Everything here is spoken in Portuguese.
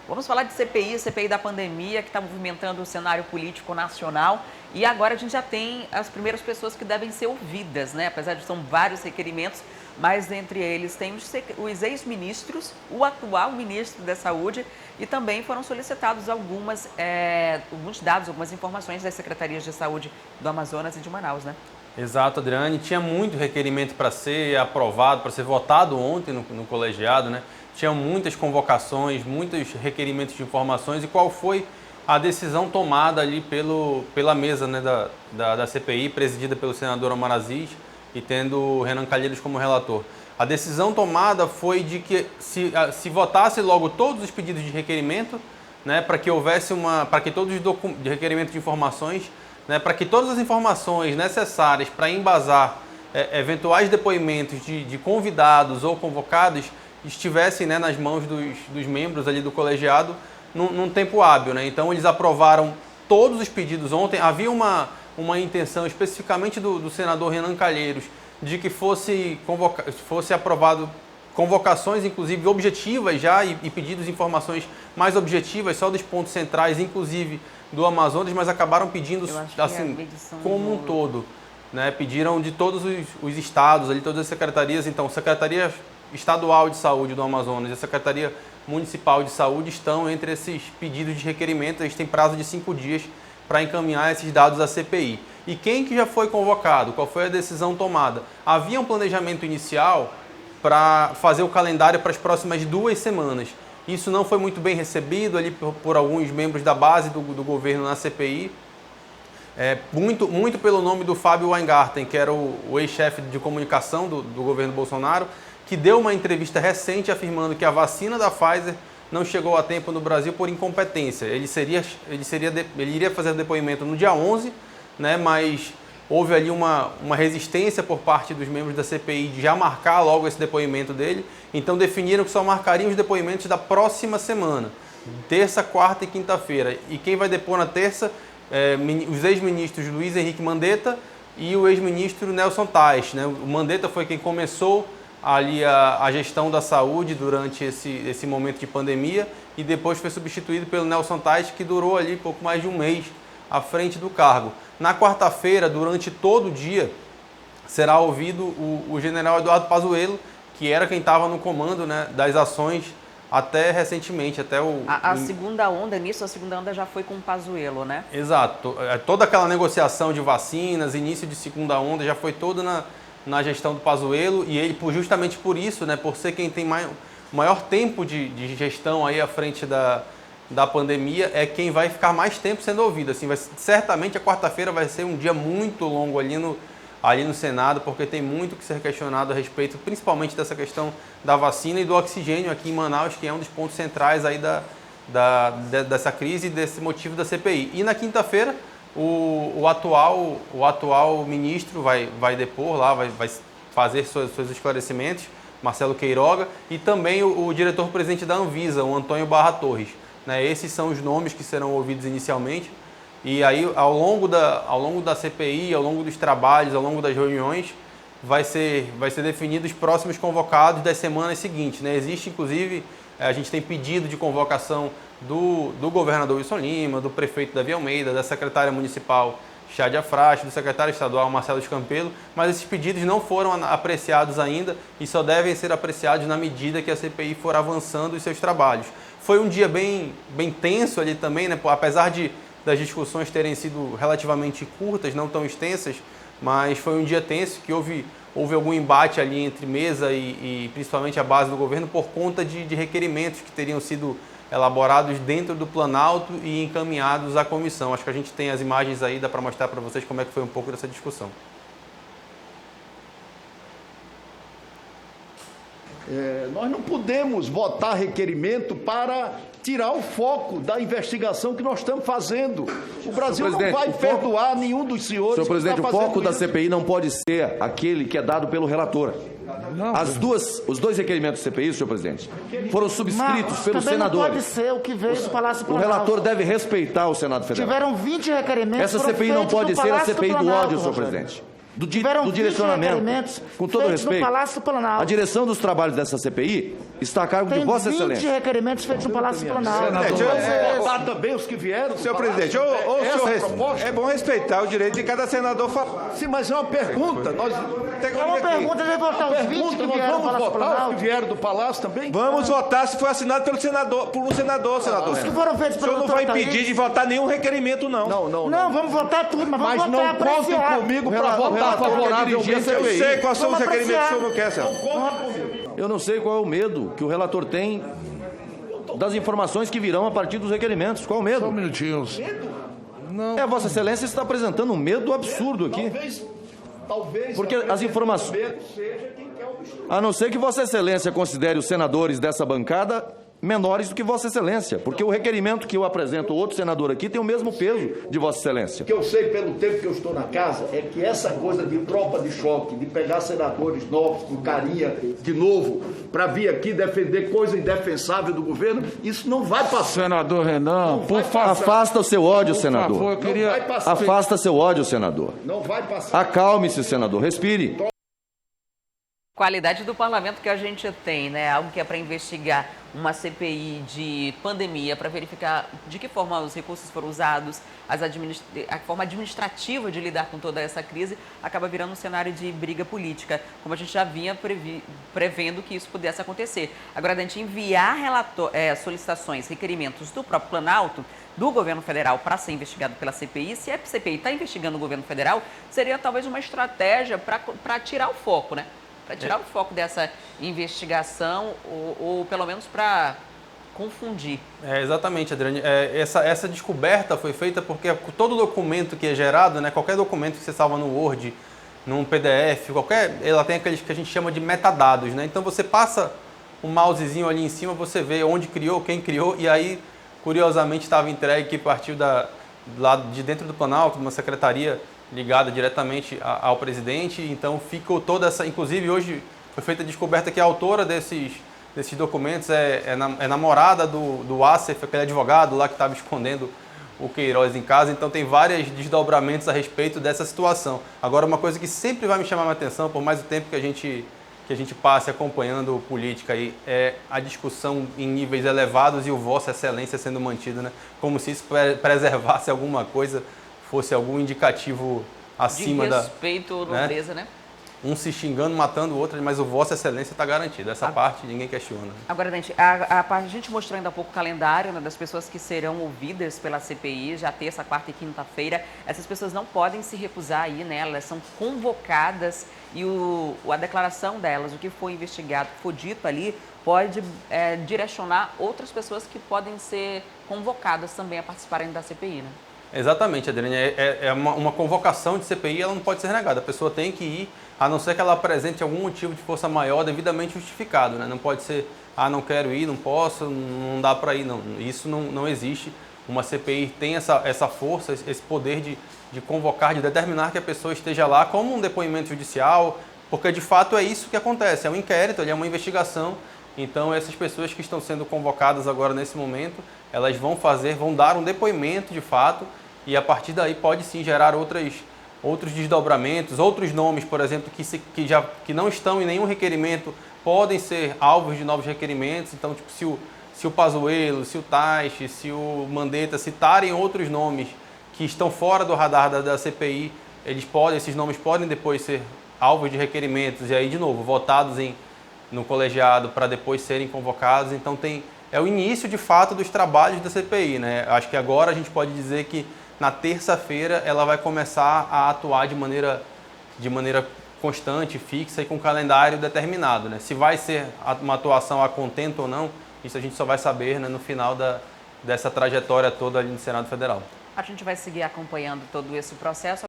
Vamos falar de CPI da pandemia, que está movimentando o cenário político nacional. E agora a gente já tem as primeiras pessoas que devem ser ouvidas, né? Apesar de são vários requerimentos, mas entre eles tem os ex-ministros, o atual ministro da Saúde, e também foram solicitados alguns dados, algumas informações das secretarias de saúde do Amazonas e de Manaus, né? Exato, Adriane. Tinha muito requerimento para ser aprovado, para ser votado ontem no colegiado, né? Tinham muitas convocações, muitos requerimentos de informações. E qual foi a decisão tomada ali pela mesa, né, da CPI, presidida pelo senador Omar Aziz e tendo o Renan Calheiros como relator? A decisão tomada foi de que se votasse logo todos os pedidos de requerimento, né, para que houvesse para que todos os requerimentos de informações, né, para que todas as informações necessárias para embasar eventuais depoimentos de convidados ou convocados estivessem, né, nas mãos dos membros ali do colegiado num tempo hábil, né? Então eles aprovaram todos os pedidos ontem. Havia uma intenção especificamente do senador Renan Calheiros de que fosse aprovado convocações, inclusive objetivas já, e pedidos de informações mais objetivas, só dos pontos centrais, inclusive do Amazonas, mas acabaram pedindo assim como um todo, né? Pediram de todos os estados, ali, todas as secretarias. Então, Secretaria Estadual de Saúde do Amazonas e a Secretaria Municipal de Saúde estão entre esses pedidos de requerimento. Eles têm prazo de 5 dias para encaminhar esses dados à CPI. E quem que já foi convocado? Qual foi a decisão tomada? Havia um planejamento inicial para fazer o calendário para as próximas 2 semanas. Isso não foi muito bem recebido ali por alguns membros da base do governo na CPI. Muito pelo nome do Fábio Weingarten, que era o ex-chefe de comunicação do governo Bolsonaro, que deu uma entrevista recente afirmando que a vacina da Pfizer não chegou a tempo no Brasil por incompetência. Ele iria fazer o depoimento no dia 11, né, mas houve ali uma resistência por parte dos membros da CPI de já marcar logo esse depoimento dele. Então definiram que só marcariam os depoimentos da próxima semana, terça, quarta e quinta-feira. E quem vai depor na terça, os ex-ministros Luiz Henrique Mandetta e o ex-ministro Nelson Tais, né? O Mandetta foi quem começou ali a gestão da saúde durante esse momento de pandemia e depois foi substituído pelo Nelson Tais, que durou ali pouco mais de um mês à frente do cargo. Na quarta-feira, durante todo o dia, será ouvido o general Eduardo Pazuello, que era quem estava no comando, né, das ações até recentemente, até a segunda onda, a segunda onda já foi com o Pazuello, né? Exato. Toda aquela negociação de vacinas, início de segunda onda, já foi toda na gestão do Pazuello, e ele, justamente por isso, né, por ser quem tem maior tempo de gestão aí à frente da pandemia, é quem vai ficar mais tempo sendo ouvido. Assim, certamente a quarta-feira vai ser um dia muito longo ali no Senado, porque tem muito que ser questionado a respeito, principalmente dessa questão da vacina e do oxigênio aqui em Manaus, que é um dos pontos centrais aí dessa crise e desse motivo da CPI. E na quinta-feira, o atual ministro vai depor lá, vai fazer seus esclarecimentos, Marcelo Queiroga, e também o diretor-presidente da Anvisa, o Antônio Barra Torres, né? Esses são os nomes que serão ouvidos inicialmente. E aí, ao longo da CPI, ao longo dos trabalhos, ao longo das reuniões, vai ser definido os próximos convocados das semanas seguintes, né? Existe, inclusive, a gente tem pedido de convocação do governador Wilson Lima, do prefeito Davi Almeida, da secretária municipal Chádia Frache, do secretário estadual Marcelo Escampelo, mas esses pedidos não foram apreciados ainda e só devem ser apreciados na medida que a CPI for avançando os seus trabalhos. Foi um dia bem tenso ali também, né? Apesar das discussões terem sido relativamente curtas, não tão extensas, mas foi um dia tenso que houve algum embate ali entre mesa e principalmente a base do governo por conta de requerimentos que teriam sido elaborados dentro do Planalto e encaminhados à comissão. Acho que a gente tem as imagens aí, dá para mostrar para vocês como é que foi um pouco dessa discussão. Nós não podemos votar requerimento para tirar o foco da investigação que nós estamos fazendo. O Brasil não vai perdoar nenhum dos senhores. Senhor presidente, o foco da CPI não pode ser aquele que é dado pelo relator. Os dois requerimentos da CPI, senhor presidente, foram subscritos pelos senadores. Não pode ser o que veio do Palácio do O Planalto. relator deve respeitar o Senado Federal. Tiveram 20 requerimentos. Essa CPI não pode ser a CPI do ódio, senhor presidente. do Tiveram 20 direcionamento, requerimentos com todo feitos respeito, no Palácio do Planalto. a direção dos trabalhos dessa CPI está a cargo de Tem Vossa 20 Excelência. requerimentos feitos no Palácio do Planalto. Vamos votar também os que vieram. Senhor presidente, é bom respeitar o direito de cada senador falar. Sim, mas é uma pergunta. Nós... É uma pergunta, deve votar os 20 que Nós vieram do vamos Palácio do votar os que Planalto. vieram do Palácio também? Vamos votar se for assinado pelo senador, por um senador, senador. Os que foram feitos O pelo senhor não doutor vai impedir Thaís. de votar nenhum requerimento, não. Não, vamos votar tudo, mas vamos Mas votar não contem apreciar. comigo O para relator votar favoravelmente. dirigir a Eu CPI. sei quais são os Vamos requerimentos que o apreciar. senhor não quer, senhor. Eu não sei qual é o medo que o relator tem das informações que virão a partir dos requerimentos. Qual o medo? Só um minutinho. Não. Vossa Excelência está apresentando um medo absurdo aqui. Talvez Porque as informações... A não ser que Vossa Excelência considere os senadores dessa bancada menores do que Vossa Excelência, porque o requerimento que eu apresento ao outro senador aqui tem o mesmo peso de Vossa Excelência. O que eu sei pelo tempo que eu estou na casa é que essa coisa de tropa de choque, de pegar senadores novos com carinha de novo para vir aqui defender coisa indefensável do governo, isso não vai passar. Senador Renan, por favor. Afasta o seu ódio, Por senador. favor, eu Não queria... vai passar. Afasta seu ódio, senador. Não vai passar. Acalme-se, senador. Respire. Qualidade do parlamento que a gente tem, né? Algo que é para investigar uma CPI de pandemia, para verificar de que forma os recursos foram usados, a forma administrativa de lidar com toda essa crise, acaba virando um cenário de briga política, como a gente já vinha prevendo que isso pudesse acontecer. Agora, a gente enviar solicitações, requerimentos do próprio Planalto, do governo federal, para ser investigado pela CPI, se a CPI está investigando o governo federal, seria talvez uma estratégia para tirar o foco, né? Para tirar o foco dessa investigação ou pelo menos para confundir. Exatamente, Adriane. Essa descoberta foi feita porque todo documento que é gerado, né, qualquer documento que você salva no Word, num PDF, ela tem aqueles que a gente chama de metadados, né? Então você passa um mousezinho ali em cima, você vê onde criou, quem criou, e aí, curiosamente, estava entregue que partiu lá de dentro do Planalto, de uma secretaria ligada diretamente ao presidente. Então ficou toda essa... Inclusive, hoje foi feita a descoberta que a autora desses documentos é namorada do Assef, aquele advogado lá que estava escondendo o Queiroz em casa. Então tem vários desdobramentos a respeito dessa situação. Agora, uma coisa que sempre vai me chamar a atenção, por mais o tempo que a gente passe acompanhando política aí, é a discussão em níveis elevados e o Vossa Excelência sendo mantido, né? Como se isso preservasse alguma coisa, fosse algum indicativo acima de respeito, nobreza, né? Um se xingando, matando o outro, mas o Vossa Excelência está garantido. Essa parte ninguém questiona. Agora, a gente mostrou ainda há pouco o calendário, né, das pessoas que serão ouvidas pela CPI, já terça, quarta e quinta-feira. Essas pessoas não podem se recusar aí, né? Elas são convocadas e a declaração delas, o que foi investigado, que foi dito ali, pode direcionar outras pessoas que podem ser convocadas também a participarem da CPI, né? Exatamente, Adriane. Uma convocação de CPI, ela não pode ser negada. A pessoa tem que ir, a não ser que ela apresente algum motivo de força maior devidamente justificado, né? Não pode ser, não quero ir, não posso, não dá para ir, não. Isso não existe. Uma CPI tem essa força, esse poder de convocar, de determinar que a pessoa esteja lá como um depoimento judicial, porque de fato é isso que acontece. É um inquérito, é uma investigação. Então, essas pessoas que estão sendo convocadas agora nesse momento, elas vão dar um depoimento de fato, e a partir daí pode sim gerar outros desdobramentos, outros nomes, por exemplo, que não estão em nenhum requerimento, podem ser alvos de novos requerimentos. Então, tipo, se o Pazuello, se o Taixe, se o Mandetta citarem outros nomes que estão fora do radar da CPI, esses nomes podem depois ser alvos de requerimentos e aí, de novo, votados no colegiado para depois serem convocados. Então é o início de fato dos trabalhos da CPI, né? Acho que agora a gente pode dizer que na terça-feira ela vai começar a atuar de maneira constante, fixa e com calendário determinado, né? Se vai ser uma atuação a contento ou não, isso a gente só vai saber, né, no final dessa trajetória toda ali no Senado Federal. A gente vai seguir acompanhando todo esse processo.